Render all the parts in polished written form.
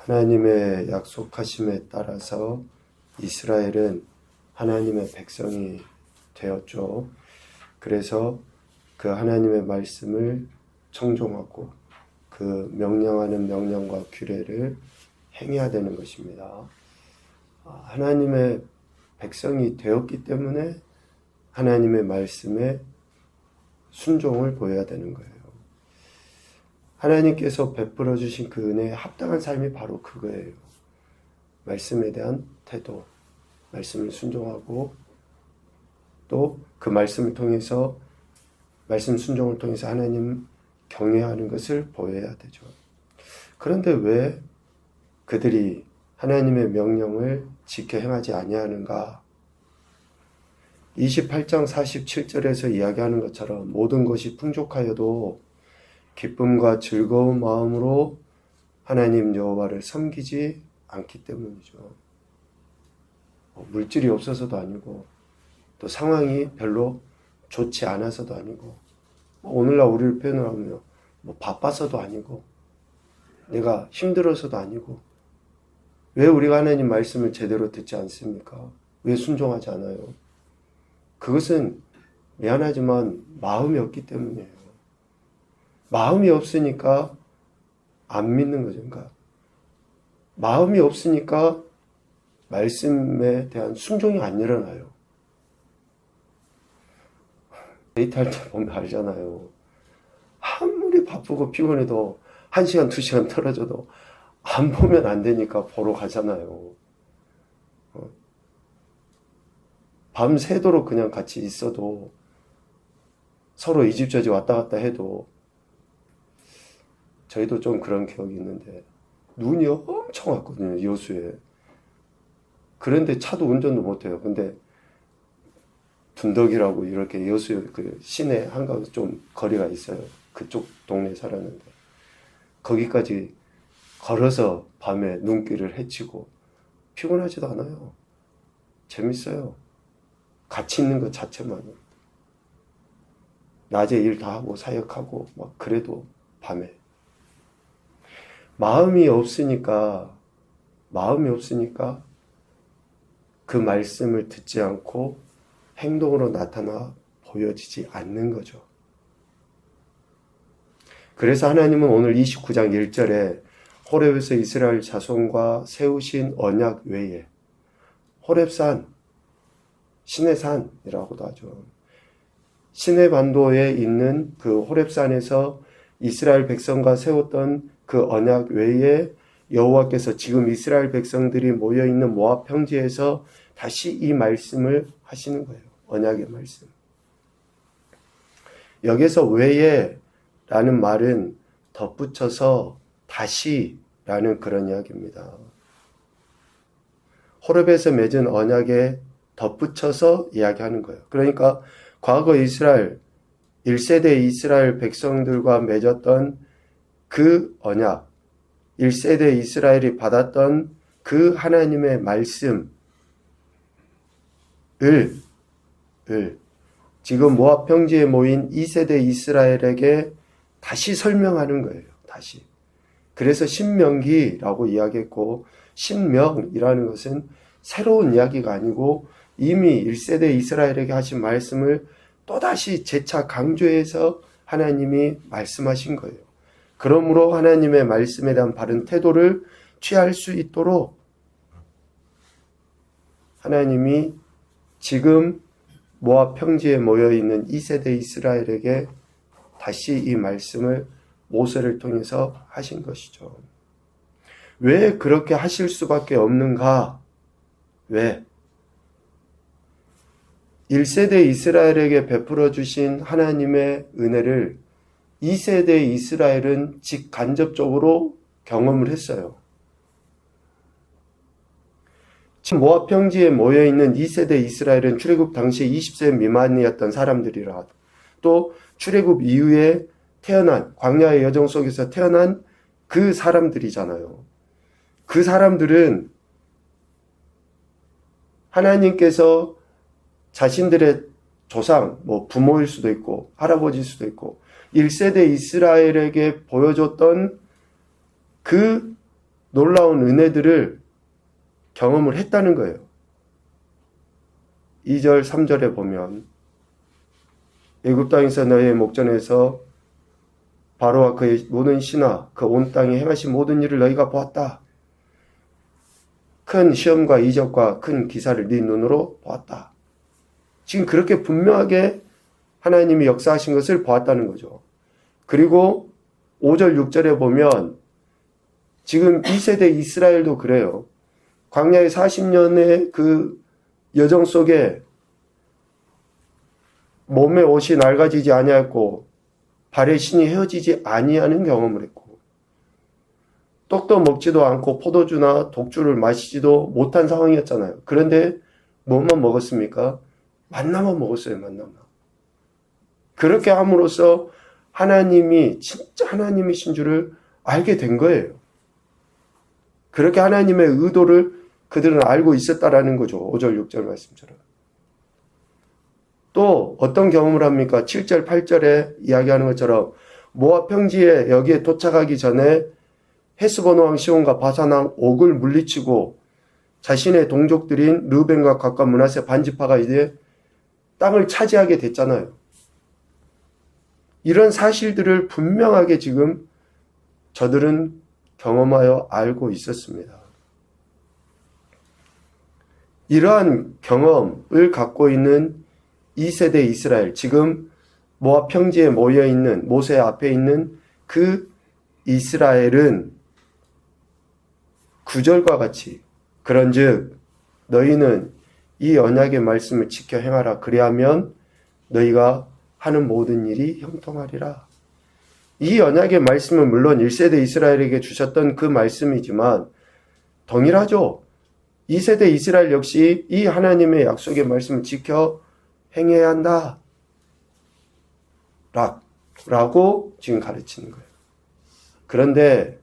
하나님의 약속하심에 따라서 이스라엘은 하나님의 백성이 되었죠. 그래서 그 하나님의 말씀을 청종하고 그 명령하는 명령과 규례를 행해야 되는 것입니다. 하나님의 백성이 되었기 때문에 하나님의 말씀에 순종을 보여야 되는 거예요. 하나님께서 베풀어 주신 그 은혜에 합당한 삶이 바로 그거예요. 말씀에 대한 태도, 말씀을 순종하고 또 그 말씀을 통해서 말씀 순종을 통해서 하나님 경외하는 것을 보여야 되죠. 그런데 왜 그들이 하나님의 명령을 지켜 행하지 아니하는가? 28장 47절에서 이야기하는 것처럼 모든 것이 풍족하여도 기쁨과 즐거운 마음으로 하나님 여호와를 섬기지 않기 때문이죠. 물질이 없어서도 아니고 또 상황이 별로 좋지 않아서도 아니고 오늘날 우리를 표현을 하면 바빠서도 아니고 내가 힘들어서도 아니고 왜 우리가 하나님 말씀을 제대로 듣지 않습니까? 왜 순종하지 않아요? 그것은 미안하지만 마음이 없기 때문이에요. 마음이 없으니까 안 믿는 거죠. 그러니까 마음이 없으니까 말씀에 대한 순종이 안 일어나요. 데이트할 때 보면 알잖아요. 아무리 바쁘고 피곤해도 1시간, 2시간 떨어져도 안 보면 안 되니까 보러 가잖아요. 밤새도록 그냥 같이 있어도 서로 이 집 저 집 왔다 갔다 해도 저희도 좀 그런 기억이 있는데 눈이 엄청 왔거든요. 여수에. 그런데 차도 운전도 못해요. 근데 둔덕이라고 이렇게 여수 그 시내 한가운데 좀 거리가 있어요. 그쪽 동네에 살았는데 거기까지 걸어서 밤에 눈길을 헤치고 피곤하지도 않아요. 재밌어요. 같이 있는 것 자체만으로. 낮에 일 다 하고 사역하고 막 그래도 밤에 마음이 없으니까 그 말씀을 듣지 않고 행동으로 나타나 보여지지 않는 거죠. 그래서 하나님은 오늘 29장 1절에 호렙에서 이스라엘 자손과 세우신 언약 외에 호렙산, 시내산이라고도 하죠. 시내 반도에 있는 그 호렙산에서 이스라엘 백성과 세웠던 그 언약 외에 여호와께서 지금 이스라엘 백성들이 모여있는 모압 평지에서 다시 이 말씀을 하시는 거예요. 언약의 말씀. 여기서 외에 라는 말은 덧붙여서 다시 라는 그런 이야기입니다. 호렙에서 맺은 언약에 덧붙여서 이야기하는 거예요. 그러니까 과거 이스라엘 1세대 이스라엘 백성들과 맺었던 그 언약, 1세대 이스라엘이 받았던 그 하나님의 말씀을 지금 모압 평지에 모인 2세대 이스라엘에게 다시 설명하는 거예요. 다시. 그래서 신명기라고 이야기했고 신명이라는 것은 새로운 이야기가 아니고 이미 1세대 이스라엘에게 하신 말씀을 또다시 재차 강조해서 하나님이 말씀하신 거예요. 그러므로 하나님의 말씀에 대한 바른 태도를 취할 수 있도록 하나님이 지금 모압 평지에 모여있는 2세대 이스라엘에게 다시 이 말씀을 모세를 통해서 하신 것이죠. 왜 그렇게 하실 수밖에 없는가? 왜? 1세대 이스라엘에게 베풀어 주신 하나님의 은혜를 2세대 이스라엘은 직간접적으로 경험을 했어요. 지금 모압 평지에 모여있는 2세대 이스라엘은 출애굽 당시 20세 미만이었던 사람들이라 또 출애굽 이후에 태어난 광야의 여정 속에서 태어난 그 사람들이잖아요. 그 사람들은 하나님께서 자신들의 조상, 부모일 수도 있고 할아버지일 수도 있고 1세대 이스라엘에게 보여줬던 그 놀라운 은혜들을 경험을 했다는 거예요. 2절, 3절에 보면 애굽 땅에서 너희의 목전에서 바로와 그의 모든 신하 그 온 땅에 행하신 모든 일을 너희가 보았다. 큰 시험과 이적과 큰 기사를 네 눈으로 보았다. 지금 그렇게 분명하게 하나님이 역사하신 것을 보았다는 거죠. 그리고 5절, 6절에 보면 지금 2세대 이스라엘도 그래요. 광야의 40년의 그 여정 속에 몸의 옷이 낡아지지 아니하였고 발의 신이 헤어지지 아니하는 경험을 했고 떡도 먹지도 않고 포도주나 독주를 마시지도 못한 상황이었잖아요. 그런데 뭐만 먹었습니까? 만나만 먹었어요. 만나만. 그렇게 함으로써 하나님이 진짜 하나님이신 줄을 알게 된 거예요. 그렇게 하나님의 의도를 그들은 알고 있었다라는 거죠. 5절, 6절 말씀처럼. 또 어떤 경험을 합니까? 7절, 8절에 이야기하는 것처럼 모압 평지에 여기에 도착하기 전에 헤스본 왕 시온과 바산 왕 옥을 물리치고 자신의 동족들인 르벤과 갓과 므낫세 반지파가 이제 땅을 차지하게 됐잖아요. 이런 사실들을 분명하게 지금 저들은 경험하여 알고 있었습니다. 이러한 경험을 갖고 있는 2세대 이스라엘, 지금 모압 평지에 모여있는 모세 앞에 있는 그 이스라엘은 9절과 같이 그런즉 너희는 이 언약의 말씀을 지켜 행하라. 그리하면 너희가 하는 모든 일이 형통하리라. 이 언약의 말씀은 물론 1세대 이스라엘에게 주셨던 그 말씀이지만 동일하죠. 2세대 이스라엘 역시 이 하나님의 약속의 말씀을 지켜 행해야 한다. 라고 지금 가르치는 거예요. 그런데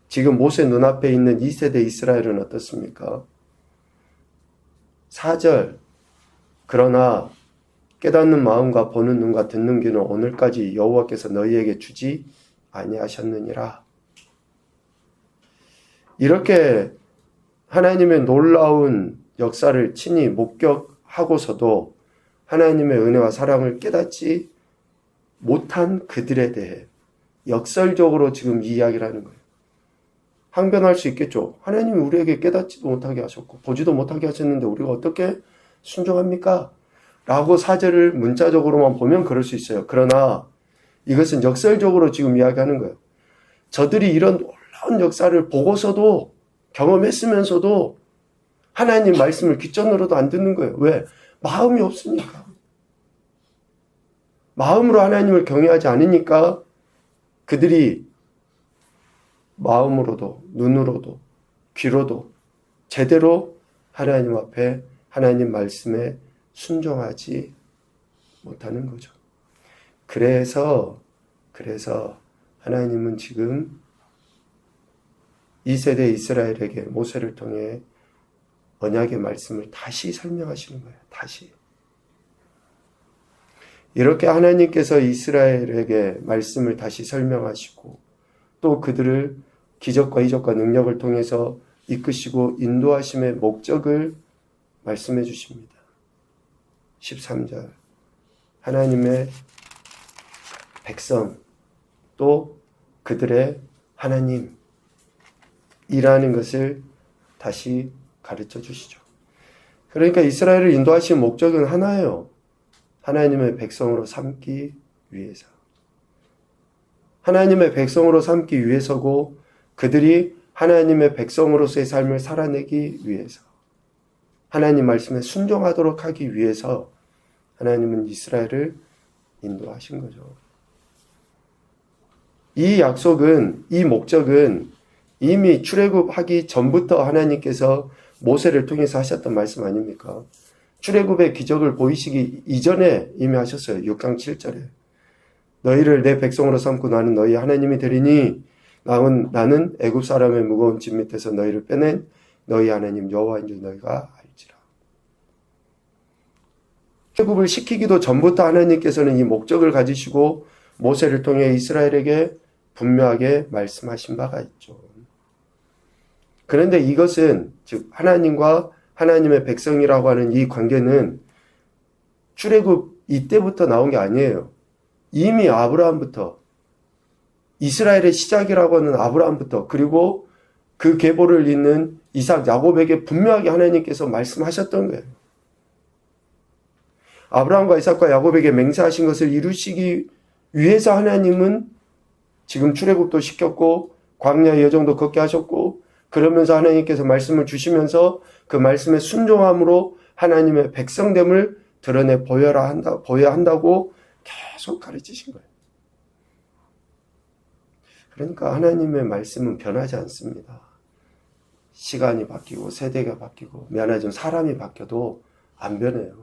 지금 모세 눈앞에 있는 2세대 이스라엘은 어떻습니까? 4절 그러나 깨닫는 마음과 보는 눈과 듣는 귀는 오늘까지 여호와께서 너희에게 주지 아니하셨느니라. 이렇게 하나님의 놀라운 역사를 친히 목격하고서도 하나님의 은혜와 사랑을 깨닫지 못한 그들에 대해 역설적으로 지금 이야기를 하는 거예요. 항변할 수 있겠죠. 하나님이 우리에게 깨닫지도 못하게 하셨고 보지도 못하게 하셨는데 우리가 어떻게 순종합니까? 라고 4절을 문자적으로만 보면 그럴 수 있어요. 그러나 이것은 역설적으로 지금 이야기하는 거예요. 저들이 이런 놀라운 역사를 보고서도 경험했으면서도 하나님 말씀을 귓전으로도 안 듣는 거예요. 왜? 마음이 없으니까. 마음으로 하나님을 경외하지 않으니까 그들이 마음으로도 눈으로도 귀로도 제대로 하나님 앞에 하나님 말씀에 순종하지 못하는 거죠. 그래서 하나님은 지금 2세대 이스라엘에게 모세를 통해 언약의 말씀을 다시 설명하시는 거예요. 다시. 이렇게 하나님께서 이스라엘에게 말씀을 다시 설명하시고 또 그들을 기적과 이적과 능력을 통해서 이끄시고 인도하심의 목적을 말씀해 주십니다. 13절 하나님의 백성 또 그들의 하나님이라는 것을 다시 가르쳐 주시죠. 그러니까 이스라엘을 인도하신 목적은 하나예요. 하나님의 백성으로 삼기 위해서. 하나님의 백성으로 삼기 위해서고 그들이 하나님의 백성으로서의 삶을 살아내기 위해서 하나님 말씀에 순종하도록 하기 위해서 하나님은 이스라엘을 인도하신 거죠. 이 약속은, 이 목적은 이미 출애굽하기 전부터 하나님께서 모세를 통해서 하셨던 말씀 아닙니까? 출애굽의 기적을 보이시기 이전에 이미 하셨어요. 6장 7절에. 너희를 내 백성으로 삼고 나는 너희 하나님이 되리니 나는 애굽 사람의 무거운 짐 밑에서 너희를 빼낸 너희 하나님 여호와인 줄 너희가 알지라. 출애굽을 시키기도 전부터 하나님께서는 이 목적을 가지시고 모세를 통해 이스라엘에게 분명하게 말씀하신 바가 있죠. 그런데 이것은 즉 하나님과 하나님의 백성이라고 하는 이 관계는 출애굽 이때부터 나온 게 아니에요. 이미 아브라함부터, 이스라엘의 시작이라고 하는 아브라함부터, 그리고 그 계보를 잇는 이삭, 야곱에게 분명하게 하나님께서 말씀하셨던 거예요. 아브라함과 이삭과 야곱에게 맹세하신 것을 이루시기 위해서 하나님은 지금 출애굽도 시켰고 광야의 여정도 걷게 하셨고, 그러면서 하나님께서 말씀을 주시면서 그 말씀에 순종함으로 하나님의 백성됨을 드러내 보여야 한다고 계속 가르치신 거예요. 그러니까 하나님의 말씀은 변하지 않습니다. 시간이 바뀌고 세대가 바뀌고 미안하지만 사람이 바뀌어도 안 변해요.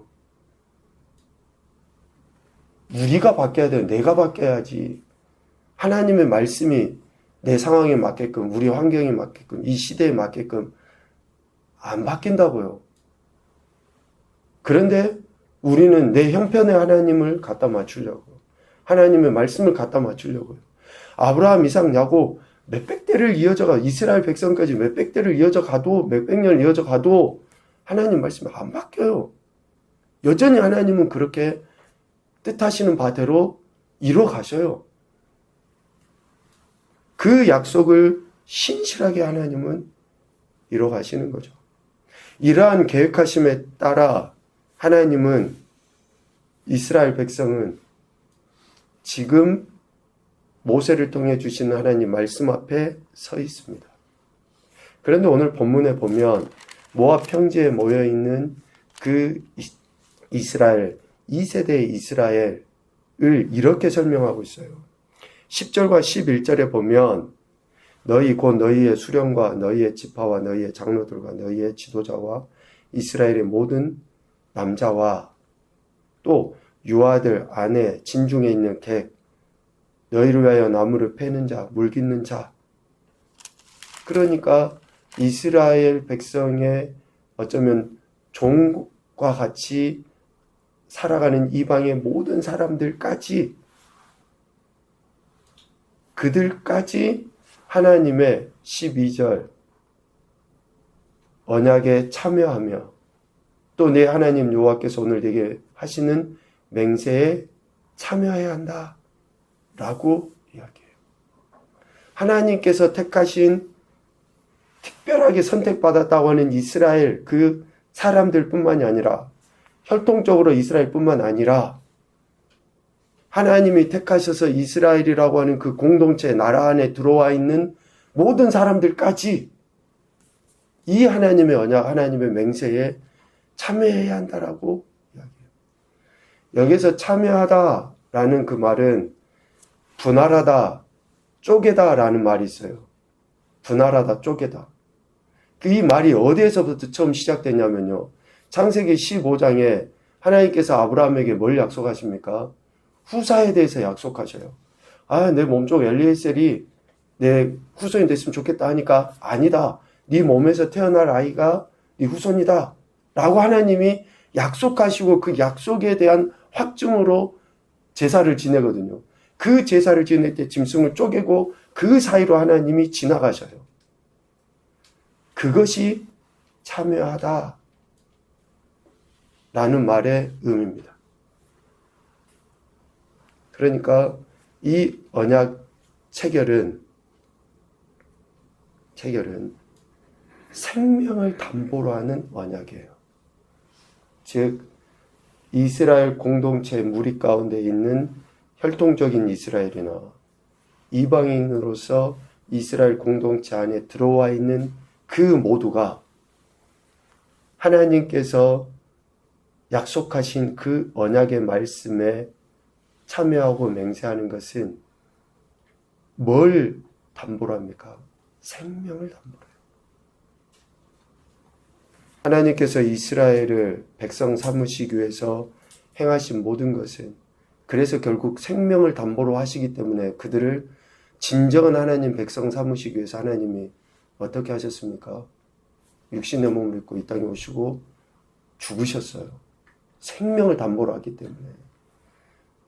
우리가 바뀌어야 돼요. 내가 바뀌어야지. 하나님의 말씀이 내 상황에 맞게끔, 우리 환경에 맞게끔, 이 시대에 맞게끔 안 바뀐다고요. 그런데 우리는 내 형편의 하나님을 갖다 맞추려고, 하나님의 말씀을 갖다 맞추려고요. 아브라함, 이삭, 야곱 몇백 대를 이어져가, 이스라엘 백성까지 몇백 대를 이어져 가도, 몇백 년을 이어져 가도 하나님 말씀이 안 바뀌어요. 여전히 하나님은 그렇게 뜻하시는 바대로 이뤄 가셔요. 그 약속을 신실하게 하나님은 이뤄 가시는 거죠. 이러한 계획하심에 따라 하나님은, 이스라엘 백성은 지금 모세를 통해 주시는 하나님 말씀 앞에 서 있습니다. 그런데 오늘 본문에 보면 모압 평지에 모여 있는 그 이스라엘, 2세대의 이스라엘을 이렇게 설명하고 있어요. 10절과 11절에 보면 너희 곧 너희의 수령과 너희의 지파와 너희의 장로들과 너희의 지도자와 이스라엘의 모든 남자와 또 유아들, 아내, 진중에 있는 객, 너희를 위하여 나무를 패는 자, 물 깃는 자. 그러니까 이스라엘 백성의 어쩌면 종과 같이 살아가는 이방의 모든 사람들까지, 그들까지 하나님의 12절 언약에 참여하며 또 내 하나님 여호와께서 오늘 내게 하시는 맹세에 참여해야 한다 라고 이야기해요. 하나님께서 택하신, 특별하게 선택받았다고 하는 이스라엘 그 사람들뿐만이 아니라, 혈통적으로 이스라엘뿐만 아니라 하나님이 택하셔서 이스라엘이라고 하는 그 공동체, 나라 안에 들어와 있는 모든 사람들까지 이 하나님의 언약, 하나님의 맹세에 참여해야 한다라고 이야기해요. 여기서 참여하다라는 그 말은 분할하다, 쪼개다라는 말이 있어요. 분할하다, 쪼개다. 이 말이 어디에서부터 처음 시작됐냐면요. 창세기 15장에 하나님께서 아브라함에게 뭘 약속하십니까? 후사에 대해서 약속하셔요. 내 몸쪽 엘리에셀이 내 후손이 됐으면 좋겠다 하니까 아니다. 네 몸에서 태어날 아이가 네 후손이다. 라고 하나님이 약속하시고 그 약속에 대한 확증으로 제사를 지내거든요. 그 제사를 지낼 때 짐승을 쪼개고 그 사이로 하나님이 지나가셔요. 그것이 참여하다 라는 말의 의미입니다. 그러니까 이 언약 체결은 생명을 담보로 하는 언약이에요. 즉 이스라엘 공동체 무리 가운데 있는 혈통적인 이스라엘이나 이방인으로서 이스라엘 공동체 안에 들어와 있는 그 모두가 하나님께서 약속하신 그 언약의 말씀에 참여하고 맹세하는 것은 뭘 담보로 합니까? 생명을 담보로 해요. 하나님께서 이스라엘을 백성 삼으시기 위해서 행하신 모든 것은, 그래서 결국 생명을 담보로 하시기 때문에 그들을 진정한 하나님 백성 삼으시기 위해서 하나님이 어떻게 하셨습니까? 육신의 몸을 입고 이 땅에 오시고 죽으셨어요. 생명을 담보로 하기 때문에.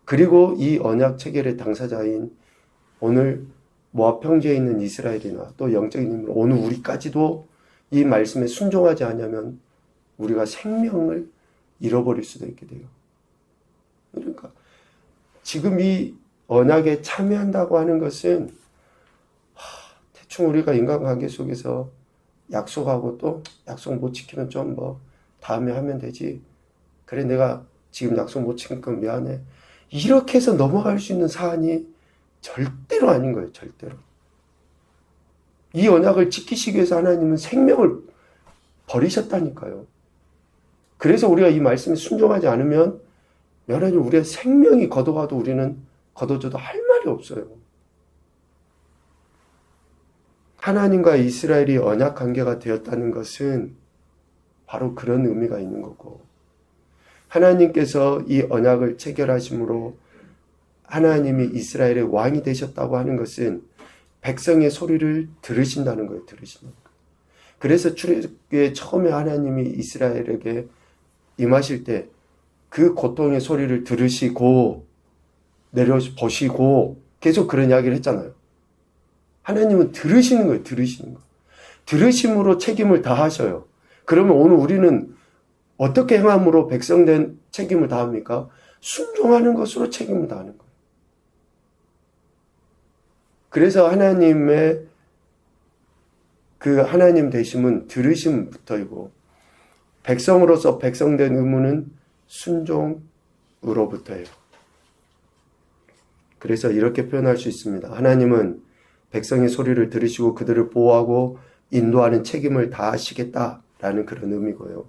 그리고 이 언약 체결의 당사자인 오늘 모압 평지에 있는 이스라엘이나 또 영적인 인물 오늘 우리까지도 이 말씀에 순종하지 않으면 우리가 생명을 잃어버릴 수도 있게 돼요. 그러니까 지금 이 언약에 참여한다고 하는 것은 대충 우리가 인간관계 속에서 약속하고 또 약속 못 지키면 좀 뭐 다음에 하면 되지. 그래 내가 지금 약속 못 지킨 건 미안해. 이렇게 해서 넘어갈 수 있는 사안이 절대로 아닌 거예요. 절대로. 이 언약을 지키시기 위해서 하나님은 생명을 버리셨다니까요. 그래서 우리가 이 말씀에 순종하지 않으면 하나님 우리의 생명이 걷어가도 우리는 걷어줘도 할 말이 없어요. 하나님과 이스라엘이 언약 관계가 되었다는 것은 바로 그런 의미가 있는 거고, 하나님께서 이 언약을 체결하심으로 하나님이 이스라엘의 왕이 되셨다고 하는 것은 백성의 소리를 들으신다는 거예요. 들으신다는 거예요. 그래서 출애굽기에 처음에 하나님이 이스라엘에게 임하실 때 그 고통의 소리를 들으시고 내려보시고 계속 그런 이야기를 했잖아요. 하나님은 들으시는 거예요. 들으시는 거. 들으심으로 책임을 다하셔요. 그러면 오늘 우리는 어떻게 행함으로 백성된 책임을 다합니까? 순종하는 것으로 책임을 다하는 거예요. 그래서 하나님의 그 하나님 되심은 들으심부터이고, 백성으로서 백성된 의무는 순종으로부터예요. 그래서 이렇게 표현할 수 있습니다. 하나님은 백성의 소리를 들으시고 그들을 보호하고 인도하는 책임을 다하시겠다라는 그런 의미고요.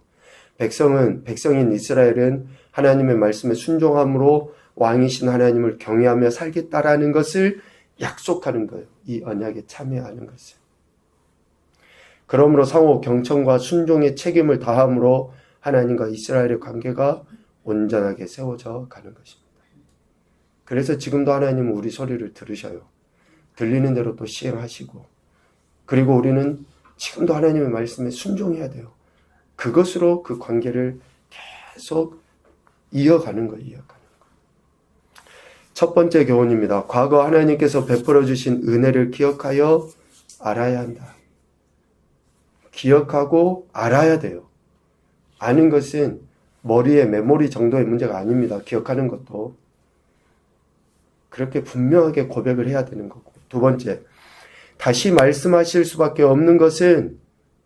백성인 이스라엘은 하나님의 말씀에 순종함으로 왕이신 하나님을 경외하며 살겠다라는 것을 약속하는 거예요. 이 언약에 참여하는 것을. 그러므로 상호 경청과 순종의 책임을 다함으로 하나님과 이스라엘의 관계가 온전하게 세워져 가는 것입니다. 그래서 지금도 하나님은 우리 소리를 들으셔요. 들리는 대로 또 시행하시고, 그리고 우리는 지금도 하나님의 말씀에 순종해야 돼요. 그것으로 그 관계를 계속 이어가는 거예요. 첫 번째 교훈입니다. 과거 하나님께서 베풀어 주신 은혜를 기억하여 알아야 한다. 기억하고 알아야 돼요. 아는 것은 머리의 메모리 정도의 문제가 아닙니다. 기억하는 것도. 그렇게 분명하게 고백을 해야 되는 거고. 두 번째, 다시 말씀하실 수밖에 없는 것은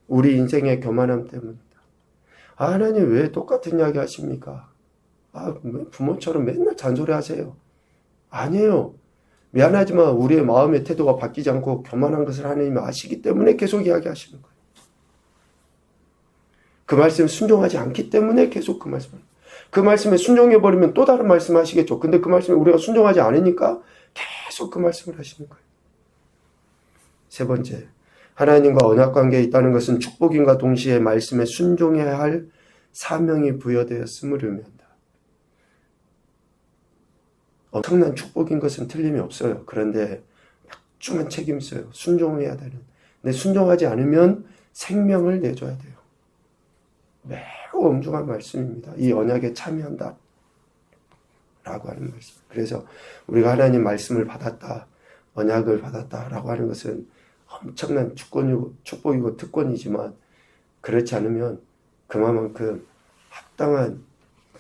우리 인생의 교만함 때문이다. 하나님 왜 똑같은 이야기 하십니까? 부모처럼 맨날 잔소리 하세요. 아니에요. 미안하지만 우리의 마음의 태도가 바뀌지 않고 교만한 것을 하나님이 아시기 때문에 계속 이야기하시는 거예요. 그 말씀에 순종하지 않기 때문에 계속 그 말씀에 순종해버리면 또 다른 말씀 하시겠죠. 근데 그 말씀에 우리가 순종하지 않으니까 계속 그 말씀을 하시는 거예요. 세 번째, 하나님과 언약관계에 있다는 것은 축복인과 동시에 말씀에 순종해야 할 사명이 부여되었음을 의미한다. 엄청난 축복인 것은 틀림이 없어요. 그런데 막중한 책임이 있어요. 순종해야 되는. 근데 순종하지 않으면 생명을 내줘야 돼요. 매우 엄중한 말씀입니다. 이 언약에 참여한다 라고 하는 말씀. 그래서 우리가 하나님 말씀을 받았다, 언약을 받았다라고 하는 것은 엄청난 축복이고 특권이지만, 그렇지 않으면 그만큼 합당한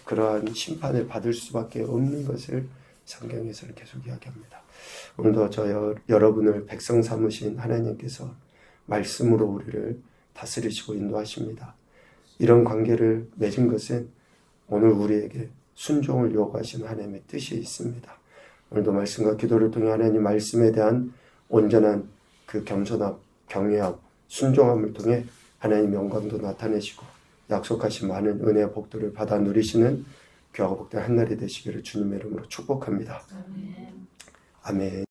그러한 심판을 받을 수밖에 없는 것을 성경에서는 계속 이야기합니다. 오늘도 여러분을 백성 삼으신 하나님께서 말씀으로 우리를 다스리시고 인도하십니다. 이런 관계를 맺은 것은 오늘 우리에게 순종을 요구하신 하나님의 뜻이 있습니다. 오늘도 말씀과 기도를 통해 하나님 말씀에 대한 온전한 그 겸손함, 경외함, 순종함을 통해 하나님 영광도 나타내시고 약속하신 많은 은혜와 복들을 받아 누리시는 귀하고 복된 한날이 되시기를 주님의 이름으로 축복합니다. 아멘.